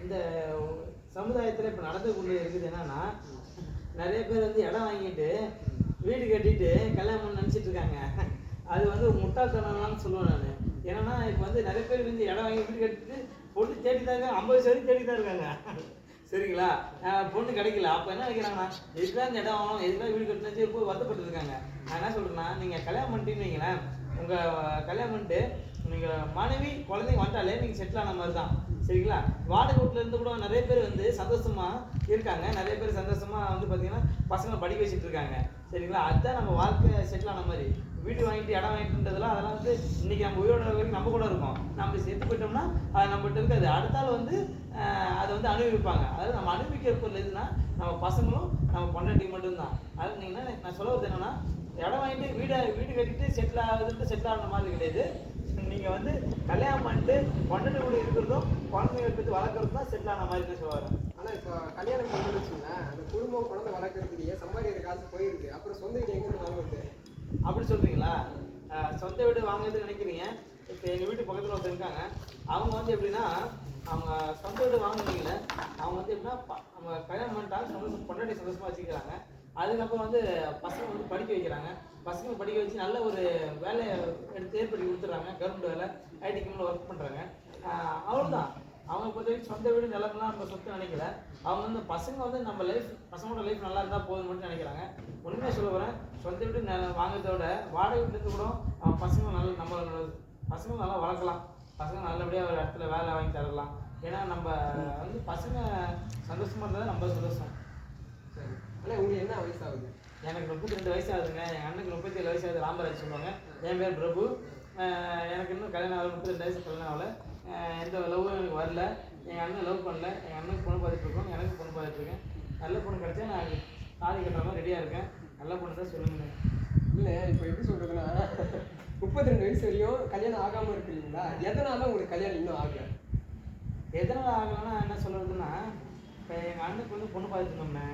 இந்த சமுதாயத்தில் இப்போ நடந்து கொண்டு இருக்குது என்னன்னா, நிறைய பேர் வந்து இடம் வாங்கிட்டு வீடு கட்டிட்டு கல்யாணம் பண்ண நினச்சிட்டு இருக்காங்க. அது வந்து முட்டாள்தனம்னு சொல்லுவேன் நான். ஏன்னா இப்போ வந்து நிறைய பேர் வந்து இடம் வாங்கி வீடு கட்டிட்டு பொண்ணு தேடி தான் இருக்காங்க, 50 வயசு வரைக்கும் தேடி தான் இருக்காங்க. சரிங்களா? பொண்ணு கிடைக்கல. அப்போ என்ன நினைக்கிறாங்கன்னா, எதுக்குதான் இந்த இடம் வாங்கணும், எதுக்குதான் வீடு கட்டினு போய் வருத்தப்பட்டு இருக்காங்க. நான் என்ன சொல்கிறேன்னா, நீங்கள் கல்யாணம் பண்ணிட்டீங்கன்னு வைங்களேன், உங்கள் கல்யாணம் பண்ணிட்டு நீங்கள் மனைவி குழந்தைங்க வந்துட்டாலே நீங்கள் செட்டில் ஆன மாதிரி தான். சரிங்களா? வாடகை வீட்டில் இருந்து கூட நிறைய பேர் வந்து சந்தோஷமாக இருக்காங்க. நிறைய பேர் சந்தோஷமாக வந்து பார்த்தீங்கன்னா பசங்களை படிக்க வச்சுட்டு இருக்காங்க. சரிங்களா? அதுதான் நம்ம வாழ்க்கை செட்டில் ஆன மாதிரி. வீடு வாங்கிட்டு இடம் வாங்கிட்டுன்றதுலாம் அதெல்லாம் வந்து இன்றைக்கி நம்ம உயிரோட வரைக்கும் நம்ம கூட இருக்கோம். நம்ம செத்து போயிட்டோம்னா அது நம்மகிட்ட இருக்காது. அடுத்தால் வந்து அதை வந்து அனுபவிப்பாங்க. அதாவது நம்ம அனுபவிக்கிற பொருள் எதுனா நம்ம பசங்களும் நம்ம பொண்டாட்டி மட்டும்தான். அது நீங்கள் நான் சொல்ல வருது என்னென்னா, இடம் வாங்கிட்டு வீடு கட்டிட்டு செட்டில் ஆகுதுன்ட்டு செட்டில் ஆகிற மாதிரி கிடையாது. நீங்கள் வந்து கல்யாணம் பண்ணிட்டு பொண்டாட்டி கூட இருக்கிறதும் குழந்தைங்க எடுத்து வளர்க்குறது தான் செட்டில் ஆன மாதிரி தான் சொல்லுவாங்க. ஆனால் இப்போ கல்யாணம் பண்ணி வச்சுங்களேன், அந்த குடும்பம் குழந்தை வளர்க்குறதுக்கு சம்பாதிக்கிற காசு போயிருக்கு. அப்புறம் சொந்த வீடு எங்கேருந்து வாங்குறது? அப்படி சொல்கிறீங்களா? சொந்த வீடு வாங்குறதுன்னு நினைக்கிறீங்க. இப்போ எங்கள் வீட்டு பக்கத்தில் ஒருத்தர் இருக்காங்க. அவங்க வந்து எப்படின்னா, அவங்க சொந்த வீடு வாங்குனீங்களே, அவங்க வந்து எப்படின்னா அவங்க கல்யாணம் பண்ணிட்டாங்க, பொண்டாட்டி சந்தோஷமாக வச்சுக்கிறாங்க. அதுக்கப்புறம் வந்து பசங்க வந்து படிக்க வைக்கிறாங்க. பசங்க படிக்க வச்சு நல்ல ஒரு வேலையை எடுத்து ஏற்படுத்தி கொடுத்துட்றாங்க. கவர்மெண்ட் வேலை, ஐடி கம்பெனியில் ஒர்க் பண்ணுறாங்க. அவ்வளோதான். அவங்க பொறுத்த வரைக்கும் சொந்த வீடு நிலமெல்லாம் நம்ம சொத்து நினைக்கல. அவங்க வந்து பசங்க வந்து நம்ம லைஃப், பசங்களோட லைஃப் நல்லா இருந்தால் போதும் மட்டும் நினைக்கிறாங்க. உண்மையாக சொல்ல போகிறேன், சொந்த வீடு வாங்குறதோட வாடகை வீட்டுலேருந்து கூட பசங்க பசங்க நல்லா வளர்க்கலாம். பசங்க நல்லபடியாக ஒரு இடத்துல வேலை வாங்கி தரலாம். ஏன்னா நம்ம வந்து பசங்க சந்தோஷமாக இருந்தால் நம்ம சந்தோஷம். சரி. ஆனால் உங்களுக்கு என்ன வயசாகுது? எனக்கு 32 வயசு ஆகுதுங்க. எங்கள் அண்ணனுக்கு 37 வயசு ஆகுது. ராமராஜ் சொல்லுவாங்க. என் பேர் பிரபு. எனக்கு இன்னும் கல்யாணம் ஆகல, 32 வயசு கல்யாணம் ஆகலை. எந்த லவ்வும் எனக்கு வரல. எங்கள் அண்ணன் லவ் பண்ணல. எங்கள் அண்ணனுக்கு பொண்ணு பார்த்துட்ருக்கோம், எனக்கு பொண்ணு பார்த்துட்ருக்கேன். நல்ல பொண்ணு கிடச்சா நான் தாலி கட்டுற மாதிரி ரெடியாக இருக்கேன். நல்ல பொண்ணு தான் சொல்லுங்க. இல்லை, இப்போ எப்படி சொல்கிறதுன்னா, 32 வயசு வரையும் கல்யாணம் ஆகாமல் இருக்கிறீங்களா? எதனால உங்களுக்கு கல்யாணம் இன்னும் ஆகலை? எதனால் ஆகலைன்னா என்ன சொல்கிறதுன்னா, இப்போ எங்கள் அண்ணனுக்கு வந்து பொண்ணு பார்த்துருந்தோம்னே,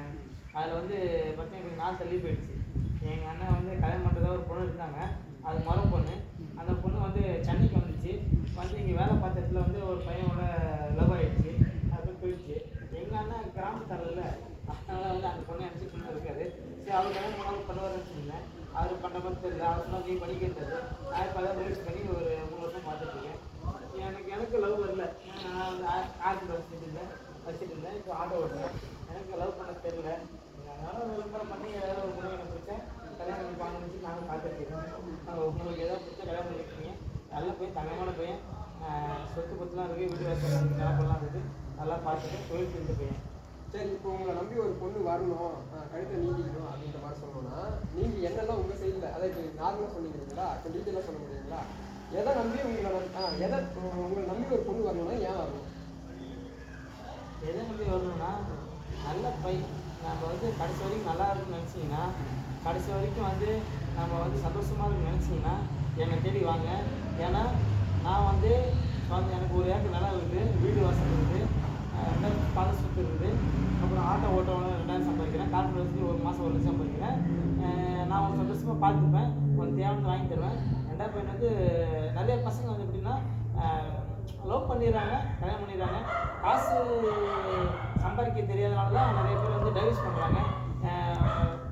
அதில் வந்து பார்த்தீங்கன்னா நாள் தள்ளி போயிடுச்சு. எங்கள் அண்ணன் வந்து கல்யாணம் பண்ணுறதா ஒரு பொண்ணு இருந்தாங்க. அது மொத பொண்ணு. அந்த பொண்ணு வந்து சென்னைக்கு வந்துச்சு. வந்து இங்கே வேலை பார்த்த இடத்துல வந்து ஒரு பையனோட லவ் ஆகிடுச்சு. அது போயிடுச்சு. எங்கள் அண்ணன் கிராமத்தாரில், அதனால் வந்து அந்த பொண்ணை நினச்சி பொண்ணு இருக்காது. சரி, அவர் கல்யாணம் பண்ணாலும் பண்ணுவார்னு வச்சுருந்தேன். அவர் பண்ணுற மாதிரி தெரியல. அவர் சொன்னால் நீ படிக்கிறது. நான் இப்போ தான் முயற்சி பண்ணி ஒரு 3 வருஷம் பார்த்துட்ருக்கேன். எனக்கு லவ் வரல. நான் ஆர்ட் வச்சுட்டு இருந்தேன். இப்போ ஆட்டோ ஓட்டுறேன். எனக்கு லவ் பண்ண தெரியல. அதனால் விளம்பரம் பண்ணி ஏதாவது ஒரு பொண்ணு எனக்கு பிடிச்சேன், கல்யாணம் பண்ணி வாங்க வச்சு நானும் பார்த்துருக்கேன். உங்களுக்கு ஏதாவது பிடிச்ச கல்யாணம் பண்ணிருக்கீங்க. நல்ல பையன், தங்கமான பையன், சொத்து பத்துலாம் இருக்குது, வீடு வாசல் நிலப்பெல்லாம் இருக்குது, நல்லா பார்த்துட்டு தொழில் செஞ்ச பையன். சரி, இப்போ உங்களை நம்பி ஒரு பொண்ணு வரணும், கழுத்தை நீட்டிக்கணும் அப்படின்ற மாதிரி சொல்லணும்னா நீங்கள் என்னெல்லாம் உங்கள் சைடில், அதை இப்போ நார்மலாக சொன்னீங்களா? இப்போ டீட்டெயிலாக சொல்ல முடியுங்களா? எதை நம்பி உங்களை நம்பி ஒரு பொண்ணு வரணும்னா ஏன் வரணும்? எதை நம்பி வரணும்னா, நல்ல பையன் நம்ம வந்து கடைசி வரைக்கும் நல்லா இருக்குன்னு நினச்சிங்கன்னா, கடைசி வரைக்கும் வந்து நம்ம வந்து சந்தோஷமாக இருக்குன்னு நினச்சிங்கன்னா என்னை தேடி வாங்க. ஏன்னா நான் வந்து எனக்கு ஒரு ஏக்கர் நிலம் இருக்குது, வீடு வாசல் இருக்குது, பாத சொத்து இருக்குது, அப்புறம் ஆட்டோ ஓட்டோன்னு 2000 சம்பாதிக்கிறேன், கார்பரேட் வசதி ஒரு மாதம் 1 லட்சம் சம்பாதிக்கிறேன். நான் ஒரு சந்தோஷமாக பார்த்துப்பேன், ஒரு தேவைன்னு வாங்கி தருவேன். 2வது பையன் வந்து நிறைய பசங்க வந்து எப்படின்னா லவ் பண்ணிடுறாங்க, கல்யாணம் பண்ணிடுறாங்க. காசு சம்பாதிக்க தெரியாதனால தான் நிறைய பேர் வந்து டைவர்ஸ் பண்ணுறாங்க.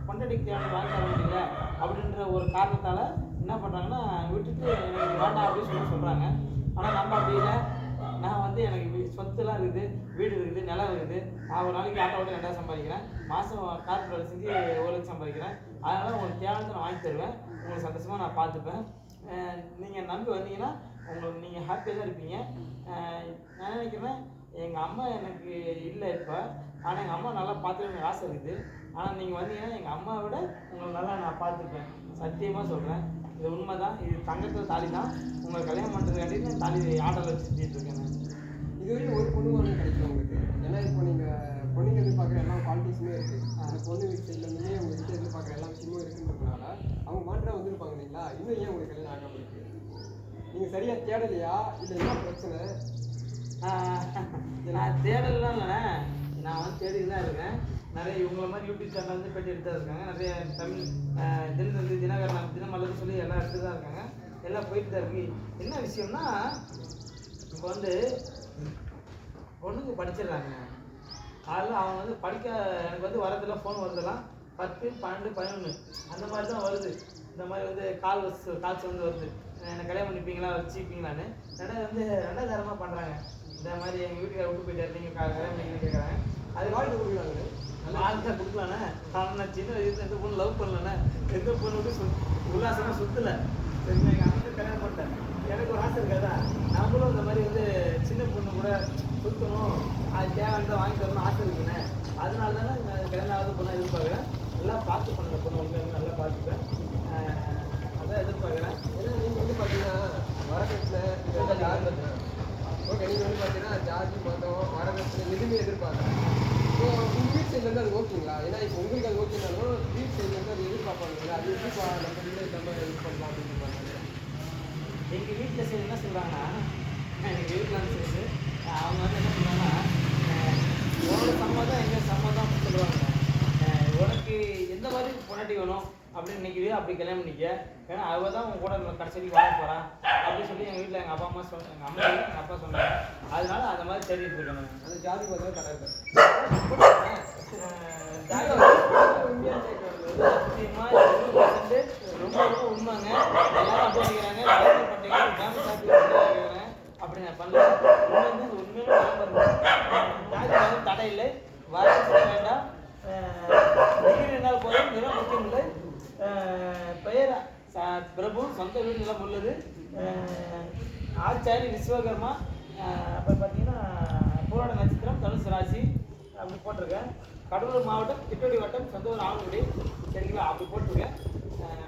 பொண்டாட்டிக்கு தேவையான வாங்கி தர முடியல அப்படின்ற ஒரு காரணத்தால் என்ன பண்ணுறாங்கன்னா விட்டுட்டு எனக்கு வேண்டாம் அப்படின்னு சொல்கிறாங்க. ஆனால் நம்ம அப்படி இல்லை. நான் வந்து எனக்கு சொத்துலாம் இருக்குது, வீடு இருக்குது, நிலம் இருக்குது. நான் ஒரு நாளைக்கு ஆட்டோ ஓட்ட 2000 சம்பாதிக்கிறேன், மாதம் கார்பரேட் வேலை செஞ்சு 1 லட்சம் சம்பாதிக்கிறேன். அதனால் உங்களுக்கு தேவையானதை நான் வாங்கி தருவேன், உங்களுக்கு சந்தோஷமாக நான் பார்த்துப்பேன். நீங்கள் நம்பி வந்தீங்கன்னா உங்களுக்கு நீங்கள் ஹாப்பியாக தான் இருப்பீங்க. நான் நினைக்கிறேன், எங்கள் அம்மா எனக்கு இல்லை இப்போ, ஆனால் எங்கள் அம்மா நல்லா பார்த்துக்க எனக்கு ஆசை இருக்குது. ஆனால் நீங்கள் வந்தீங்கன்னா எங்கள் அம்மாவை விட உங்களை நல்லா நான் பார்த்துப்பேன். சத்தியமாக சொல்கிறேன், இது உண்மை தான். இது தங்கத்தில் தாலி தான். உங்களை கல்யாணம் பண்ணுறதுக்காண்டி நான் தாலி ஆட்டோவில் வச்சு சுற்றிட்டுருக்கேன். இதுவரையும் ஒரு பொண்ணு வாங்க கிடைக்கும் உங்களுக்கு. ஏன்னா இப்போ நீங்கள் பொண்ணுங்க எதிர்பார்க்குற எல்லா குவாலிட்டிஸுமே இருக்குது. அந்த பொண்ணு வீட்டு சைட்லேருந்துமே உங்கள் வீட்டில் எதிர்பார்க்குற எல்லா விஷயமும் இருக்குன்றதுனால அவங்க மாற்றம் வந்துருப்பாங்க இல்லைங்களா? இன்னும் ஏன் உங்களுக்கு கல்யாணம் ஆகாமல் இருக்குது? நீங்கள் சரியாக தேடலையா, இல்லை என்ன பிரச்சனை? நான் தேடலாம் இல்லைண்ணே, நான் வந்து தேடி தான் இருக்கேன். நிறைய இவங்கள மாதிரி யூடியூப் சேனல் வந்து பேட்டி எடுத்து தான் இருக்காங்க. நிறைய தமிழ் தினகரன் தினமலர்னு சொல்லி எல்லாம் எடுத்து தான் இருக்காங்க. எல்லாம் போயிட்டு தான் இருக்கு. என்ன விஷயம்னா, இப்போ வந்து பொண்ணுங்க படிச்சிடுறாங்க. அதில் அவங்க வந்து படிக்க எனக்கு வந்து வரதெல்லாம் ஃபோன் வரதெல்லாம் 10, 12, 11 அந்த மாதிரி தான் வருது. இந்த மாதிரி வந்து கால்ஸ் வந்து வருது. எனக்கு கல்யாணம் பண்ணிப்பீங்களா வச்சுப்பீங்களான்னு. ரெண்டாவது தரமாக பண்ணுறாங்க. இந்த மாதிரி எங்கள் வீட்டுக்கார விட்டு போயிட்டாரு, நீங்கள் கல்யாணம் பண்ணிக்கணும்னு கேட்குறாங்க. அது வாழ்க்கை கொடுக்கலாங்க. வாழ்க்கை கொடுக்கலாண்ணே. ஆனால் நான் சின்ன வயசுல எந்த பொண்ணு லவ் பண்ணலண்ணே. எந்த பொண்ணு விட்டு உல்லாசமாக சுற்றலை. சரி, எங்கள் அண்ணன் கல்யாணம் பண்ணிட்டேன். எனக்கு ஒரு ஆசை இருக்காதா, நம்மளும் இந்த மாதிரி வந்து சின்ன பொண்ணு கூட சுற்றணும், அது தேவையானதை வாங்கி தரணும் ஆசை இருக்குண்ணே. அதனால தானே நான் கல்யாணம் ஆகுது பொண்ணை எதிர்பார்க்குறேன். எல்லாம் பார்த்து பண்ணுற பொண்ணு உங்களுக்கு நல்லா பார்த்துப்பேன். அதான் எதிர்பார்க்குறேன். ஏன்னா நீங்கள் வந்து பார்த்தீங்கன்னா வரகத்தில் இதெல்லாம் ஜாதி ஓகே, நீங்கள் வந்து பார்த்தீங்கன்னா ஜாதி மதம் வரகத்தில் எதுவுமே எதிர்பார்க்குறேன். ஸோ உங்கள் வீட் சைட்லேருந்து அது ஓகேங்களா? ஏன்னா இப்போ உங்களுக்கு அது ஓகேனாலும் வீட் சைட்லேருந்து அது எதிர்பார்ப்பாங்க. அது எப்படி நம்ம வீட்டில் இந்த மாதிரி இது பண்ணலாம் அப்படின்னு பார்த்தாங்க. எங்கள் வீட்டில் சரி என்ன சொல்கிறாங்கன்னா, எங்கள் வீட்டில் சேர்ந்து அவங்க வந்து என்ன சொல்கிறாங்கன்னா, உன்னோட சம்மதம் எங்கள் சம்மதம் அப்படின்னு சொல்லுவாங்க. உனக்கு எந்த மாதிரி பொண்டாட்டி வேணும் அப்படின்னு நினைக்கிறியோ அப்படி கல்யாணம் பண்ணிக்க. ஏன்னா அவள் தான் உங்க கூட கடைசி வரைக்கும் வாழ போகிறான் அப்படின்னு சொல்லி எங்கள் வீட்டில் எங்கள் அப்பா அம்மா சொன்னாங்க, எங்கள் அம்மா எங்கள் அப்பா சொன்னாங்க. அதனால அந்த மாதிரி தெரிவிட்டு இருக்கேன். அந்த ஜாதி மதம் கடை ரொம்ப உண்மைங்க. எல்லாரும் அப்படி நினைக்கிறாங்க, கல்யாணம் பண்ணிக்கிறாங்க, ஃபேமிலி சாப்பிட்டு அப்படி நான் பண்ணல. உண்மையிலே ஜாதி மதம் தடை இல்லை, வர வேண்டாம். இருந்தால் போதும், நிலம் முக்கியம் இல்லை. பெயர் பிரபு, சொந்த வீடு நிலம் உள்ளது. ஆச்சாரி விஸ்வகர்மா. அப்புறம் பார்த்தீங்கன்னா போராட நட்சத்திரம் தனுசு ராசி அப்படி போட்டிருக்கேன். கடலூர் மாவட்டம் திட்டடி வட்டம், சொந்த ஊர் ஆவணக்குடி. சரிங்களா, அப்படி போட்டிருக்கேன்.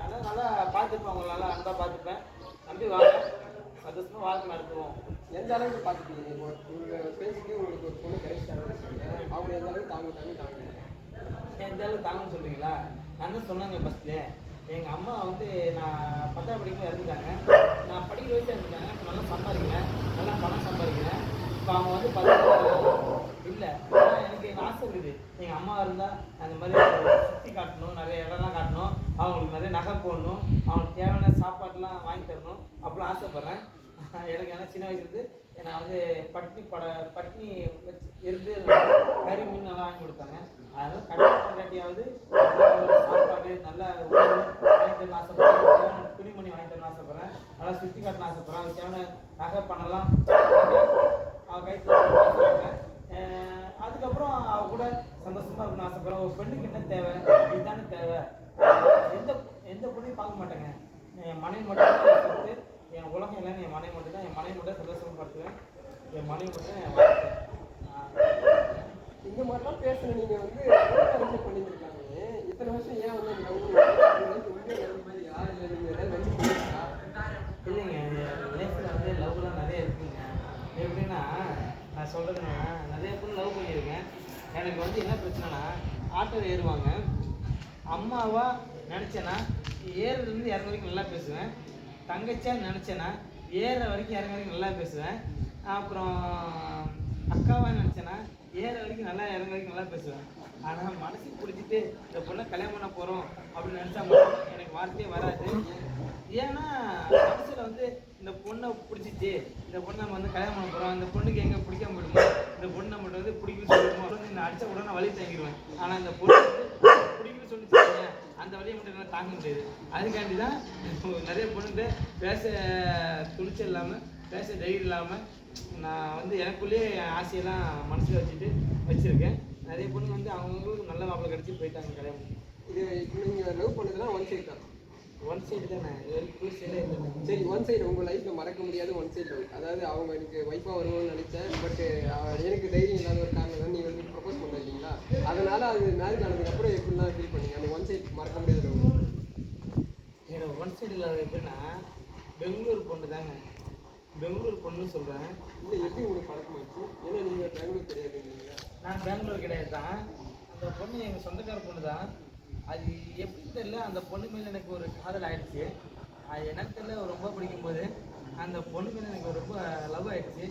அதனால் நல்லா பார்த்துப்பேன், உங்களை நல்லா அன்பாக பார்த்துப்பேன். நம்பி வாங்க, சந்தோஷமாக வாழ்க்கை நடத்துவோம். எந்த அளவுக்கு பார்த்துப்பீங்க? ஒரு பேசிக்கு உங்களுக்கு ஒரு பொண்ணு கிடைச்சாங்க, அவங்க எந்த அளவுக்கு தாங்க எந்த அளவுக்கு தாங்கன்னு சொல்கிறீங்களா? நான் தான் சொன்னாங்க ஃபஸ்ட்டு, எங்கள் அம்மா வந்து நான் 10ஆம் படிக்கும்போது இறந்துட்டாங்க. நான் படிக்கிற வயசில் இருந்துட்டாங்க. இப்போ நல்லா சம்பாதிக்கிறேன், நல்லா பணம் சம்பாதிக்கிறேன். இப்போ அவங்க வந்து 10 இல்லை. ஆனால் எனக்கு எங்கள் ஆசை இருக்குது, எங்கள் அம்மா இருந்தால் அந்த மாதிரி சுற்றி காட்டணும், நிறைய இடம்லாம் காட்டணும், அவங்களுக்கு நிறைய நகை போடணும், அவங்களுக்கு தேவையான சாப்பாடுலாம் வாங்கி தரணும் அப்படிலாம் ஆசைப்பட்றேன். எனக்கு ஏன்னா சின்ன வயசுலேருந்து நான் வந்து பட்னி இருந்து கறி மீன் நல்லா வாங்கி கொடுத்தாங்க. அதனால் கல்யாணம் பொண்டாட்டியாவது சாப்பாடு நல்லா உணவு வாங்கி தரணும்னு ஆசைப்பட்றேன். துணிமணி வாங்கி தரணும்னு ஆசைப்பட்றேன். நல்லா சுற்றி காட்டணும்னு ஆசைப்பட்றேன். அதுக்கு தேவையான நகை பண்ணலாம் அவள் கைத்து ஆசைப்பட்றேன். அதுக்கப்புறம் அவ கூட சந்தோஷமாக இருக்கணும்னு ஆசைப்பட்றேன். ஒரு பெண்ணுக்கு என்ன தேவை, இதுதானே தேவை. எந்த பொண்ணையும் பார்க்க மாட்டேங்க. என் மனைவி மட்டும் தான், என் உலகம் இல்லைன்னு என் மனைவி மட்டும் தான். என் மனைவி மட்டும் சந்தோஷப்படுத்துவேன். என் மனைவி மட்டும் என் வாழ்க்கை. இந்த மாதிரிலாம் பேசுகிற நீங்கள் வந்து பண்ணியிருக்காங்க. இத்தனை வருஷம் ஏன் வந்து மாதிரியா இல்லை நீங்கள் ஏதாவது வந்து பண்ணியிருக்கா? இல்லைங்க, லைஃப்பில் வந்து லவ்லாம் நிறைய இருக்குங்க. எப்படின்னா நான் சொல்கிறதுன்னா, நிறைய பேர் லவ் பண்ணியிருக்கேன். எனக்கு வந்து என்ன பிரச்சனைனா, ஆட்டோவில் ஏறுவாங்க, அம்மாவா நினச்சேன்னா ஏறுலேருந்து இறங்க வரைக்கும் நல்லா பேசுவேன். தங்கச்சியா நினச்சேன்னா ஏற வரைக்கும் இறங்க வரைக்கும் நல்லா பேசுவேன். அப்புறம் அக்காவாக நினச்சேன்னா ஏற வரைக்கும் நல்லா இறங்க வரைக்கும் நல்லா பேசுவேன். ஆனால் மனசுக்கு பிடிச்சிட்டு இந்த பொண்ணை கல்யாணம் பண்ண போகிறோம் அப்படின்னு நினச்சா மட்டும் எனக்கு வார்த்தையே வராது. ஏன்னா மனசில் வந்து இந்த பொண்ணை பிடிச்சிச்சு, இந்த பொண்ணை நம்ம வந்து கல்யாணம் பண்ண போகிறோம், இந்த பொண்ணுக்கு எங்கே பிடிக்காம போயிடுமோ, இந்த பொண்ணு நம்மகிட்ட வந்து பிடிக்குன்னு சொல்லிடுமோ அப்படின்னு நான் அடித்த உடனே வழி தாங்கிடுவேன். ஆனால் இந்த பொண்ணு வந்து பிடிக்குன்னு சொல்லிச்சுங்க, அந்த வழியை மட்டும் என்னால் தாங்க முடியாது. அதுக்காண்டி தான் நிறைய பொண்ணுகிட்ட பேச துணிச்சல் இல்லாமல், பேச தைரியம் இல்லாமல் நான் வந்து எனக்குள்ளேயே என் ஆசையெல்லாம் மனசில் வச்சுருக்கேன். நிறைய பொண்ணு வந்து அவங்களுக்கு நல்ல மாப்பிள்ளை கிடச்சி போயிட்டாங்க கல்யாணம். இது இப்போ நீங்கள் லவ் பண்ணதுலாம் ஒன் சைடு தான்? ஒன் சைடு தானே, இது வரைக்கும் டூ சைடே இல்லை. சரி, ஒன் சைடு உங்கள் லைஃப்பில் மறக்க முடியாது ஒன் சைடு லவ். அதாவது அவங்க எனக்கு ஒய்ஃபாக வருவோம்னு நினச்சேன், பட் எனக்கு தைரியம் இல்லாத ஒரு காரணம் தான் நீங்கள் வந்து ப்ரப்போஸ் பண்ண இல்லைங்களா? அதனால் அது மேரேஜ் ஆனதுக்கப்புறம் எப்படிலாம் ஃபீல் பண்ணீங்க? அந்த ஒன் சைடு மறக்க முடியாத லவ். எனக்கு ஒன் சைடு இல்லாத எப்படின்னா, பெங்களூர் பொண்ணு தாங்க. பெங்களூர் பொண்ணுன்னு சொல்கிறேன். இல்லை, எப்படி உங்களுக்கு பழக்கமாச்சு? ஏன்னா நீங்கள் பெங்களூர் கிடையாது இல்லைங்களா? நான் பெங்களூர் கிடையாது தான். அந்த பொண்ணு எங்கள் சொந்தக்கார பொண்ணு தான். அது எப்படின்னு தெரியல, அந்த பொண்ணு மேலே எனக்கு ஒரு காதல் ஆகிடுச்சு. அது எனக்கு தெரியல, ரொம்ப பிடிக்கும்போது அந்த பொண்ணு மேலே எனக்கு ரொம்ப லவ் ஆகிடுச்சு.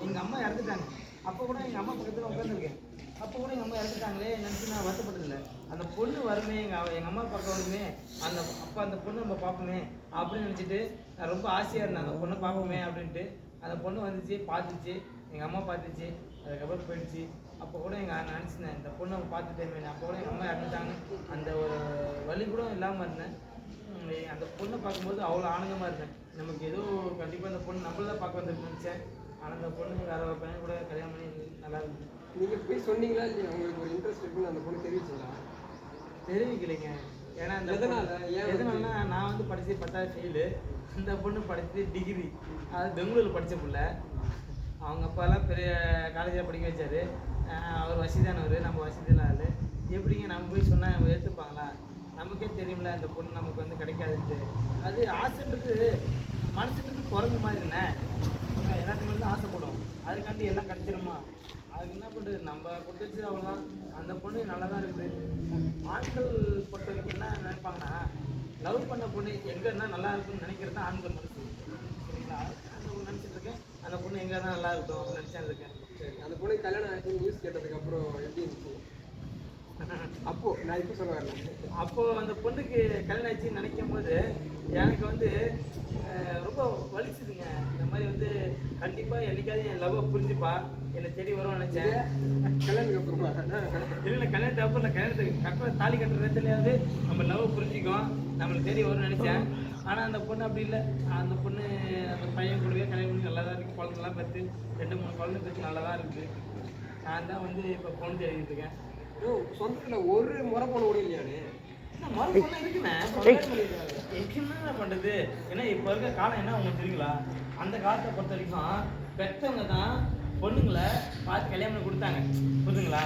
எங்கள் அம்மா இறந்துட்டாங்க. அப்போ கூட எங்கள் அம்மா பக்கத்தில் உட்காந்துருக்கேன். அப்போ கூட எங்கள் அம்மா இறந்துட்டாங்களே நினச்சி நான் வருத்தப்பட்டதில்லை. அந்த பொண்ணு வருமே, எங்கள் அம்மா பார்க்க வருமே, அந்த பொண்ணு நம்ம பார்ப்போமே அப்படின்னு நினச்சிட்டு நான் ரொம்ப ஆசையாக இருந்தேன். அந்த பொண்ணை பார்ப்போமே அப்படின்ட்டு. அந்த பொண்ணு வந்துச்சு, பார்த்துச்சு. எங்கள் அம்மா பார்த்துச்சு, அதுக்கப்புறம் போயிடுச்சு. அப்போ கூட எங்கள் நினச்சிருந்தேன் இந்த பொண்ணை பார்த்துட்டேமே, அப்போ கூட எங்கள் அம்மா இறந்துட்டாங்க, அந்த ஒரு வலி கூட இல்லாமல் இருந்தேன். அந்த பொண்ணை பார்க்கும்போது அவ்வளோ ஆனந்தமாக இருந்தேன். நமக்கு ஏதோ கண்டிப்பாக அந்த பொண்ணு நம்மள தான் பார்க்க வந்துருக்கு நினச்சேன். ஆனால் அந்த பொண்ணு வேற ஒரு பையன் கூட கல்யாணம் பண்ணி நல்லா இருந்துச்சு. நீங்கள் போய் சொன்னீங்களா இல்லையா உங்களுக்கு ஒரு இன்ட்ரெஸ்ட் இருக்குன்னு அந்த பொண்ணு தெரிவிச்சிங்களா? தெரிவிக்கலைங்க. ஏன்னா அந்த எதனாலனா நான் வந்து படித்து 10வது ஃபெயிலு, அந்த பொண்ணு படித்து டிகிரி, அது பெங்களூரில் படித்த பிள்ளை. அவங்க அப்பாலாம் பெரிய காலேஜில் படிக்க வச்சார். அவர் வசதியானவர், நம்ம வசதியெல்லாம் இல்லை. எப்படிங்க நம்ம போய் சொன்னால் அவங்க ஏற்றுப்பாங்களா? நமக்கே தெரியும்ல அந்த பொண்ணு நமக்கு வந்து கிடைக்காதுன்ட்டு. அது ஆசைன்றது மனசுக்கு குறைஞ்ச மாதிரி என்ன, எல்லாத்துக்குமே வந்து ஆசைப்படும். அதுக்காண்டி எல்லாம் கிடச்சிருமா? அதுக்கு என்ன பண்ணுறது, நம்ம கொடுத்துச்சு அவ்வளோதான். அந்த பொண்ணு நல்லா தான் இருக்குது. ஆண்கள் பொறுத்த வரைக்கும் என்ன நினைப்பாங்கன்னா, லவ் பண்ண பொண்ணு எங்கே இருந்தால் நல்லா இருக்குன்னு நினைக்கிறது தான் ஆண்கள் மனசு. சரிங்களா? அந்த பொண்ணு நினச்சிட்டு இருக்கேன், அந்த பொண்ணு எங்கே தான் நல்லா இருக்கும் அப்படின்னு நினச்சிட்டு இருக்கேன். சரி, அந்த பொண்ணு கல்யாணம் ஆச்சு நியூஸ் கேட்டதுக்கப்புறம் எப்படி இருந்துச்சு? அப்போ நான் இப்போ சொல்ல வரல. அப்போது அந்த பொண்ணுக்கு கல்யாணம் ஆச்சுன்னு நினைக்கும் போது எனக்கு வந்து ரொம்ப வலிச்சுதுங்க. இந்த மாதிரி வந்து கண்டிப்பாக என்னைக்காவது என் லவ்வை புரிஞ்சுப்பா, என்னை தேடி வருவான்னு நினச்சேன். கல்யாணத்துக்கு அப்புறமா இல்லை கல்யாணத்துக்கு அப்புறம் இல்லை, கல்யாணத்துக்கு கரெக்டாக தாலி கட்டுற நேரத்துலையாவது நம்ம லவ் புரிஞ்சுக்கும், நம்மளுக்கு தேடி வரும்னு நினச்சேன். ஆனால் அந்த பொண்ணு அப்படி இல்லை. அந்த பொண்ணு அந்த பையன் கூடவே கல்யாணம் பண்ணி நல்லா தான் இருக்குது. குழந்தைலாம் பெற்று 2-3 குழந்தை பெற்று நல்லா தான் இருக்குது. நான் தான் வந்து இப்போ பொண்ணு தேடிட்டு இருக்கேன். சொந்தத்தில் ஒரு முறை போன கூட இல்லையானே? என்ன பண்றது? ஏன்னா இப்ப இருக்க காலம் என்ன உங்களுக்கு தெரியுங்களா? அந்த காலத்தை பொறுத்த வரைக்கும் பெற்றவங்க தான் பொண்ணுங்களை பார்த்து கல்யாணம் பண்ணி கொடுத்தாங்க, புரியுதுங்களா?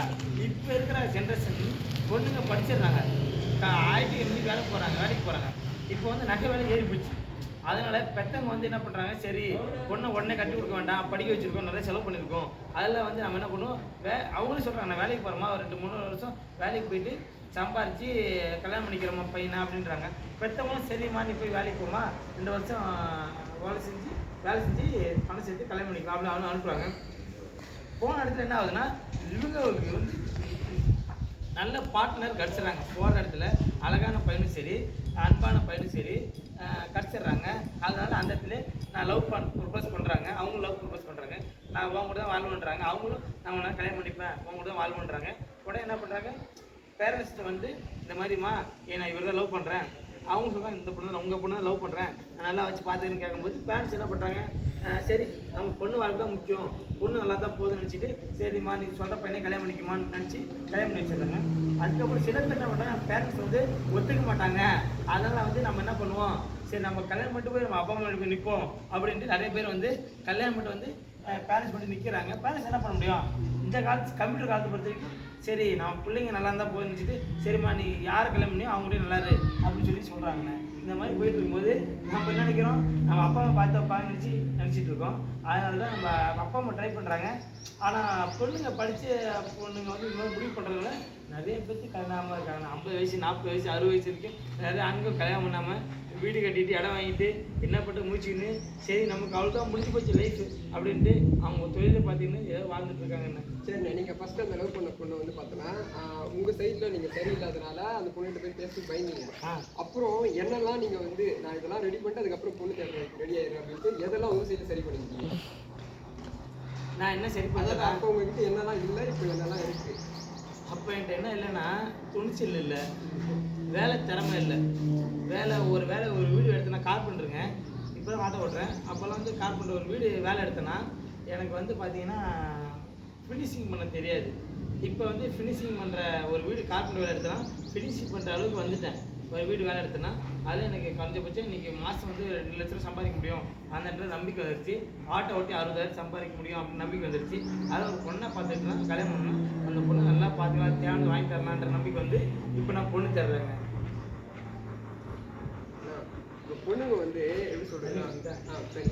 இப்ப இருக்கிற ஜென்ரேஷன் பொண்ணுங்க படிச்சிடுறாங்க, ஆயிட்டு எப்படி வேலைக்கு போறாங்க. இப்போ வந்து நகை வேலை ஏறி போச்சு. அதனால பெற்றவங்க வந்து என்ன பண்றாங்க, சரி பொண்ணை உடனே கட்டி கொடுக்க வேண்டாம், படிக்க வச்சிருக்கோம், நிறைய செலவு பண்ணியிருக்கோம், அதில் வந்து நம்ம என்ன பண்ணுவோம், அவங்களும் சொல்றாங்க நான் வேலைக்கு போகிறோமா, ஒரு 2-3 வருஷம் வேலைக்கு போயிட்டு சம்பாரிச்சு கல்யாணம் பண்ணிக்கிறோமா பையனா அப்படின்றாங்க. பெற்றவங்களும் சரிம்மா நீ போய் வேலைக்கு போமா, 2 வருஷம் வேலை செஞ்சு பணம் சேர்த்து கல்யாணம் பண்ணிக்கலாம் அப்படின்னு அவனும் அனுப்புகிறாங்க. போன இடத்துல என்ன ஆகுதுன்னா, இவங்களுக்கு வந்து நல்ல பார்ட்னர் கிடச்சிட்றாங்க. போகிற இடத்துல அழகான பையனும் சரி, அன்பான பையனும் சரி கிடச்சிட்றாங்க. அதனால அந்த இடத்துல நான் ப்ரொபோஸ் பண்ணுறாங்க, அவங்களும் லவ் ப்ரொபோஸ் பண்ணுறாங்க. நான் உங்க கூட தான் வாழ்வுன்றாங்க, அவங்களும் நான் கல்யாணம் பண்ணிப்பேன் உங்க கூட தான் வாழ்வுன்றாங்க. உடனே என்ன பண்ணுறாங்க, பேரண்ட்ஸ்ட்டு வந்து இந்த மாதிரிம்மா நான் இவர் தான் லவ் பண்ணுறேன், அவங்க சொல்கிறாங்க இந்த பொண்ணு உங்கள் பொண்ணு தான் லவ் பண்ணுறேன், நான் நல்லா வச்சு பார்த்துக்குன்னு கேட்கும்போது பேரண்ட்ஸ் என்ன பண்ணுறாங்க, சரி நம்ம பொண்ணு வாழ்க்கை தான் முக்கியம், பொண்ணு நல்லா தான் போகுதுன்னு நினச்சிட்டு சரிம்மா நீ சொல்கிற பையனே கல்யாணம் பண்ணிக்குமான்னு நினச்சி கல்யாணம் பண்ணி வச்சுருக்காங்க. அதுக்கப்புறம் சில பேர் என்ன பண்ணுறாங்க, பேரண்ட்ஸ் வந்து ஒத்துக்க மாட்டாங்க. அதனால் வந்து நம்ம என்ன பண்ணுவோம், சரி நம்ம கல்யாணம் பண்ணிட்டு போய் நம்ம அப்பா அம்மா போய் நிற்போம் அப்படின்ட்டு நிறைய பேர் வந்து கல்யாணம் பண்ணிட்டு வந்து பேரண்ட்ஸ் பண்ணி நிற்கிறாங்க. பேரண்ட்ஸ் என்ன பண்ண முடியும், இந்த காலத்து கம்ப்யூட்டர் காலத்தை பொறுத்த வரைக்கும் சரி நம்ம பிள்ளைங்க நல்லா இருந்தால் போய் நினச்சிட்டு சரிம்மா நீ யாரை கல்யாணம் பண்ணியோ அவங்கள்டே நல்லா இரு அப்படின்னு சொல்லி சொல்கிறாங்கண்ணே. இந்த மாதிரி போயிட்டு இருக்கும்போது நம்ம என்ன நினைக்கிறோம், நம்ம அப்பா அம்மா பார்த்தப்பா நினச்சிட்டு இருக்கோம். அதனால தான் நம்ம அப்பா அம்மா ட்ரை பண்ணுறாங்க. ஆனால் பொண்ணுங்க படித்த பொண்ணுங்க வந்து இந்த மாதிரி முடிவு பண்ணுறதுல நிறைய பேருக்கு கல்யாணமாக இருக்காங்க. 50 வயசு 40 வயசு 60 வயசு இருக்குது. நிறைய ஆண்கள் கல்யாணம் பண்ணாமல் வீடு கட்டிட்டு இடம் வாங்கிட்டு என்ன பண்ணிட்டு மூச்சுன்னு சரி நமக்கு அவ்வளோ தான் முடிஞ்சு போச்சு லைஃப் அப்படின்ட்டு அவங்க தொழிலை பார்த்தீங்கன்னா ஏதோ வாழ்ந்துட்டு இருக்காங்கண்ணே. சரிண்ணே, நீங்கள் ஃபஸ்ட்டு அந்த லவ் பண்ண பொண்ணு வந்து பார்த்தோன்னா உங்கள் சைடில் நீங்கள் சரியில்லாதனால அந்த பொண்ணுகிட்ட போய் பேசி பயந்தீங்க. அப்புறம் என்னெல்லாம் நீங்கள் வந்து நான் இதெல்லாம் ரெடி பண்ணிட்டு அதுக்கப்புறம் பொண்ணு தேடுறதுக்கு ரெடி ஆயிடுறேன் அப்படின்ட்டு எதெல்லாம் உங்கள் சைடில் சரி பண்ணிக்கிட்டீங்க? நான் என்ன சரி பண்ணல, அப்போ உங்ககிட்ட என்னெல்லாம் இல்லை, இப்போ என்னெல்லாம் இருக்குது? அப்போ என்கிட்ட என்ன இல்லைன்னா துணிச்சல் இல்லை, வேலை திறமை இல்லை. ஒரு வீடு எடுத்தேன்னா கார்பெண்டருங்க, இப்போ தான் ஆட்டோ ஓட்டுறேன். அப்போல்லாம் வந்து கார்பெண்டர் ஒரு வீடு வேலை எடுத்தேன்னா எனக்கு வந்து பார்த்தீங்கன்னா ஃபினிஷிங் பண்ண தெரியாது. இப்போ வந்து ஃபினிஷிங் பண்ணுற ஒரு வீடு கார்பெண்டர் வேலை எடுத்தேன்னா ஃபினிஷிங் பண்ணுற அளவுக்கு வந்துட்டேன். ஒரு வீடு வேலை எடுத்தேன்னா அதில் எனக்கு குறைஞ்சபட்சம் இன்றைக்கி மாதம் வந்து 2 லட்ச ரூபா சம்பாதிக்க முடியும் அந்த இடத்துல நம்பிக்கை வந்துருச்சு. ஆட்டோ ஓட்டி 60,000 சம்பாதிக்க முடியும் அப்படின்னு நம்பிக்கை வந்துருச்சு. அதை ஒரு பொண்ணை பார்த்துட்டுனா கல்யாணம் பண்ணணும், அந்த பொண்ணு நல்லா பார்த்துக்கலாம், தேவை வாங்கி தரலான்ற நம்பிக்கை வந்து இப்போ நான் பொண்ணு தர்றேங்க. பொண்ணுங்க வந்து எப்படி சொல்கிறேன்னா சரி